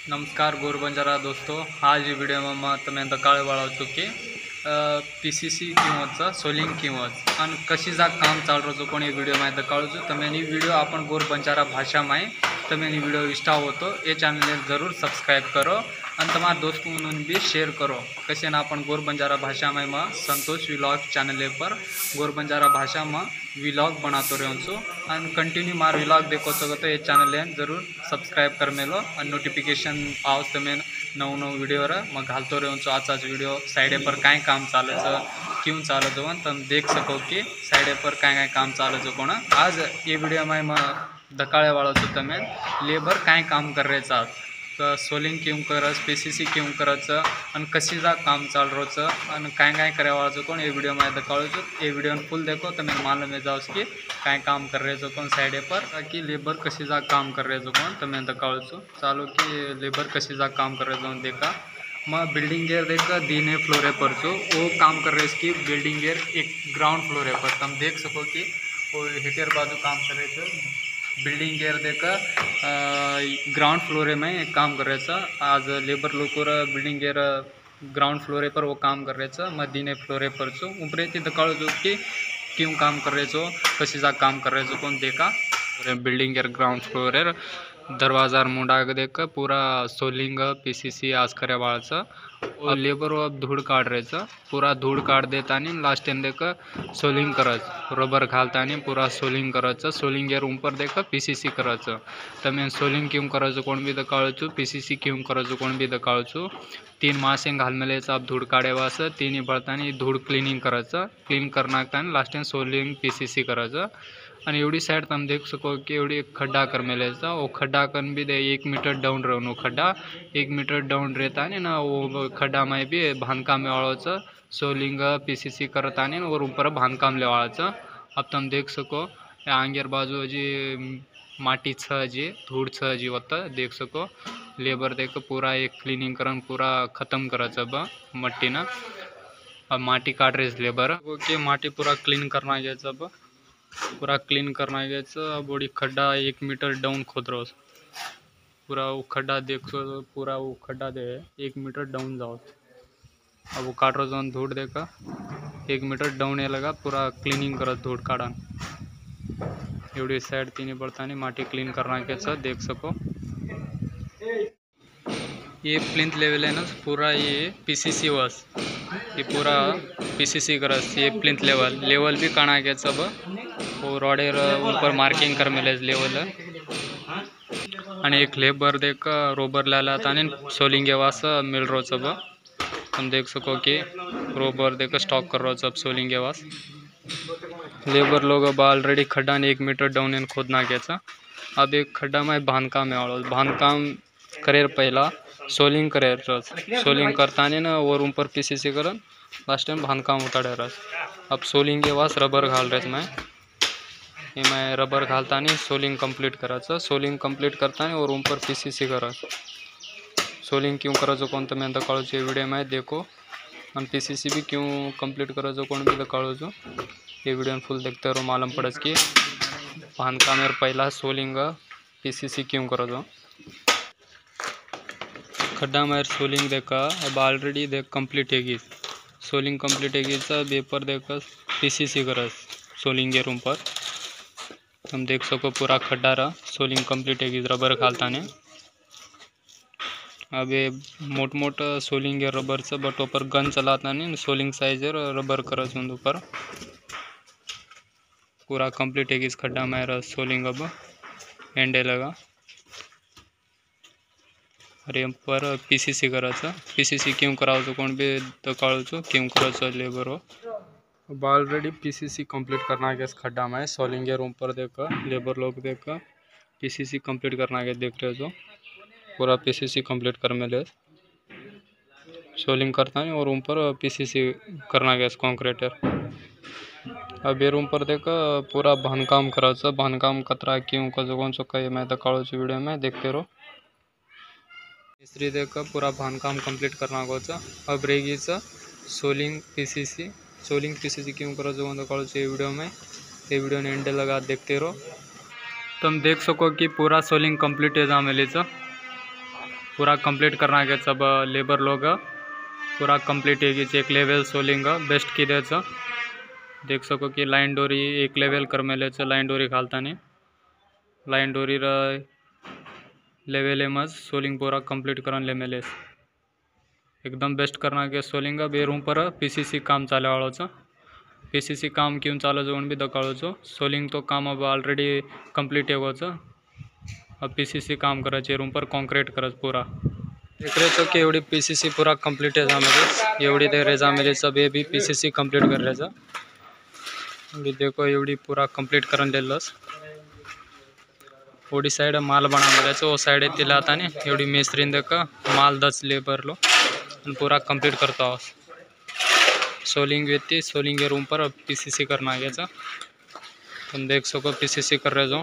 नमस्कार गोर बंजारा दोस्तों। आज ಈ ವಿಡಿಯೋમાં તમે દકાળવાળો છો કે पीसीसी किंवा सोलिंग किंवा आणि कशी जा काम चालू जो कोणी व्हिडिओ दकाळू छो તમે ની વિડિયો आपण गोर बंजारा भाषाમાં તમે ની વિડિયો इष्ट होतो ये चैनल जरूर सब्सक्राइब करो और तमारा दोस्त भी शेयर करो। कसे ना अपन गोर बंजारा भाषा में संतोष व्लॉग चैनल पर गोर बंजारा भाषा में व्लॉग बनाते रहूँ छो और कंटिन्यू मार व्लॉग देखो सको तो ये चैनल जरूर सब्सक्राइब कर मेलो और नोटिफिकेशन आओ तमें नव नव वीडियो मैं घालते रहूँ छो। आज वीडियो साइडे पर काय काम चाले क्यों चाले जो तुम देख सको कि साइडे पर काय काम चाले जो कोण। आज ये वीडियो में मैं दकाळे वाळो छो तमें लेबर काय काम कर रहे चा सोलिंग क्यों करस पीसीसी क्यों करच और कशी जा काम चाल रोच और काय काय करे वाला जो कोण ये वीडियो में दकाळो छो। ये वीडियो फुल देखो तमें मालूम है जाओ कि काय काम कर रहे जो कोण साइडे पर कि लेबर कशी जा काम कर रहे जो कोण तमें दकाळो छो। चालो कि लेबर कशी जा काम कर रहे जो देखा मैं बिल्डिंग गेर देखा दीने फ्लोरे पर छो वो काम कर रहे कि बिल्डिंग गेर एक ग्राउंड फ्लोरे पर तुम देख सको कि वो हिटेर बाजू काम कर रहे थे बिल्डिंग गेर देखा ग्राउंड फ्लोरे में काम कर रहे थे। आज लेबर लोग बिल्डिंग गेर ग्राउंड फ्लोरे पर वो काम कर रहे थे मैं दीने फ्लोरे पर छो ऊपरे थी दकाळो जो कि क्यों काम कर रहे छो कशी जा काम कर रहे छो कौन देखा बिल्डिंग गेर ग्राउंड फ्लोरे दरवाजा मुंडा देख पूरा सोलिंग पीसीसी आज करे वाला और लेबर अब धूड़ काट रहे पूरा धूड़ काट देता नहीं लास्ट टाइम देख सोलिंग करच रबर घालता नहीं पूरा सोलिंग करच सोलिंग एर ऊपर देख पीसीसी करच तमें सोलिंग क्यों करच कोण भी दकाळो छो पीसीसी क्यों करच कोण भी दकाळो छो। 3 मास घाल मेले अब धूड़ काढ़े वास 3 बढ़ता नहीं धूड़ क्लीनिंग करच क्लीन करना लास्ट टाइम सोलिंग पीसीसी करच और एवढी साइड तुम देख सको कि एवढी खड्डा कर मेले वो खड्डा कर भी दे 1 मीटर डाउन रहो खड्डा 1 मीटर डाउन रहता नहीं ना वो खड्डा में भी बांधकाम वालों सोलिंग पीसीसी करता नहीं और ऊपर बांधकाम ले वाला। अब तुम देख सको आंगेर बाजू जी माटी जी धूड़ जी होता देख सको लेबर देख पूरा एक क्लीनिंग करन पूरा खत्म करा अब मट्टी ना अब माटी काट रहे लेबर कि माटी पूरा क्लीन करना गया अब पूरा क्लीन करना गया बड़ी खड्डा 1 मीटर डाउन खोद रहा पूरा वो खड्डा देखो पूरा वो खड्डा दे 1 मीटर डाउन जाओ अब वो काट रहा जो धूड़ देखा 1 मीटर डाउन ये लगा पूरा क्लीनिंग कर धूड़ काटा एवढी साइड 3 बढ़ता नहीं माटी क्लीन करना के देख सको ये प्लिंथ लेवल है ना पूरा ये पीसीसी वस ये पूरा पीसीसी करस ये प्लिंथ लेवल लेवल भी काना के सब वो रॉडेर ऊपर मार्किंग कर मिले लेवल आणि एक लेबर देख रोबर लाला ताने सोलिंग वास मिल रो सब तुम देख सको कि रोबर देख स्टॉक कर रो सब सोलिंग वास लेबर लोग अब ऑलरेडी खड्डा ने 1 मीटर डाउन इन खोदना के अब एक खड्डा में बांधकाम है बांधकाम करे पहला सोलिंग करे सोलिंग करता नहीं ना और ऊपर पीसीसी कर लास्ट टाइम बांधकाम उतारे रस अब सोलिंग के वास रबर घाल रहे मैं रबर घालता नहीं सोलिंग कंप्लीट कराचा सोलिंग कंप्लीट करता नहीं और ऊपर पीसीसी करा सोलिंग क्यों करा जो कौन तो मैं दकाळो छो वीडियो में देखो और पीसीसी भी क्यों कंप्लीट करा जो कौन भी दकाळो छो ये वीडियो फुल देखते रहो मालूम पड़स कि बांधकाम पहला सोलिंग पीसीसी क्यों करो जो खड्डा में सोलिंग देखा अब ऑलरेडी देख कंप्लीट है सोलिंग कंप्लीट है पेपर देख पीसीसी कर सोलिंग के रूम पर तुम देख सको पूरा खड्डा रहा सोलिंग कंप्लीट है रबर घालता ने अब ये मोट मोट सोलिंग है रबर से बट ऊपर गन चलाता नहीं सोलिंग साइज है रबर कर ऊपर पूरा कंप्लीट है इस खड्डा में सोलिंग अब एंडे लगा और यहाँ पर पीसीसी कराचा पीसीसी क्यों कराओ तो कौन भी दकाळो छो क्यों कराचा लेबर हो अब ऑलरेडी पीसीसी कंप्लीट करना है इस खड्डा में सोलिंग रूम पर देखा लेबर लोग देखा पीसीसी कंप्लीट करना है देख रहे हो पूरा पीसीसी कंप्लीट कर मिले सोलिंग करता नहीं और ऊपर पीसीसी करना है कॉन्क्रीटर अब ये रूम पर देखा पूरा बांधकाम कराचा बांधकाम कतरा क्यों कौन सो कहीं मैं दकाळो छो वीडियो में देखते रहो मिस्त्री देखा पूरा बांधकाम कंप्लीट करना होगा अब रहेगी सोलिंग पीसीसी क्यों करो जो दकाळो छो वीडियो में ये वीडियो ने एंड लगा देखते रहो तुम देख सको कि पूरा सोलिंग कंप्लीट है जहाँ मिले पूरा कंप्लीट करना के सब लेबर लोग पूरा कंप्लीट है एक लेवल सोलिंग बेस्ट की द्यायचं। देख सको कि लाइन डोरी एक लेवल कर मेल्याचं लाइन डोरी घालताना लाइन डोरी लेवल मज सोलिंग पूरा कंप्लीट करन ले मेलेस एकदम बेस्ट करना के सोलिंग बे रूम पर पीसीसी काम चाले वालों पीसीसी काम क्यों चालो जो भी दकाळो सोलिंग तो काम अब ऑलरेडी कंप्लीट है अब पीसीसी काम करायचे रूम पर कॉन्क्रीट करत पूरा देख रहे हो कि एवढी पीसीसी पूरा कंप्लीट है जामेली एवढी दे रे जामेली सब ये भी पीसीसी कंप्लीट कर रहे एवढी देखो एवढी पूरा कंप्लीट करन लेलस ओडी साइड माल बना मेल्याचं वो साइड तिला आता नहीं एवढी मेस्त्री देख माल 10 लेबर लो पूरा कंप्लीट करता हो सोलिंग व्यक्ति सोलिंग के रूम पर पीसीसी करना गया तुम देख सको पीसीसी कर रहे जो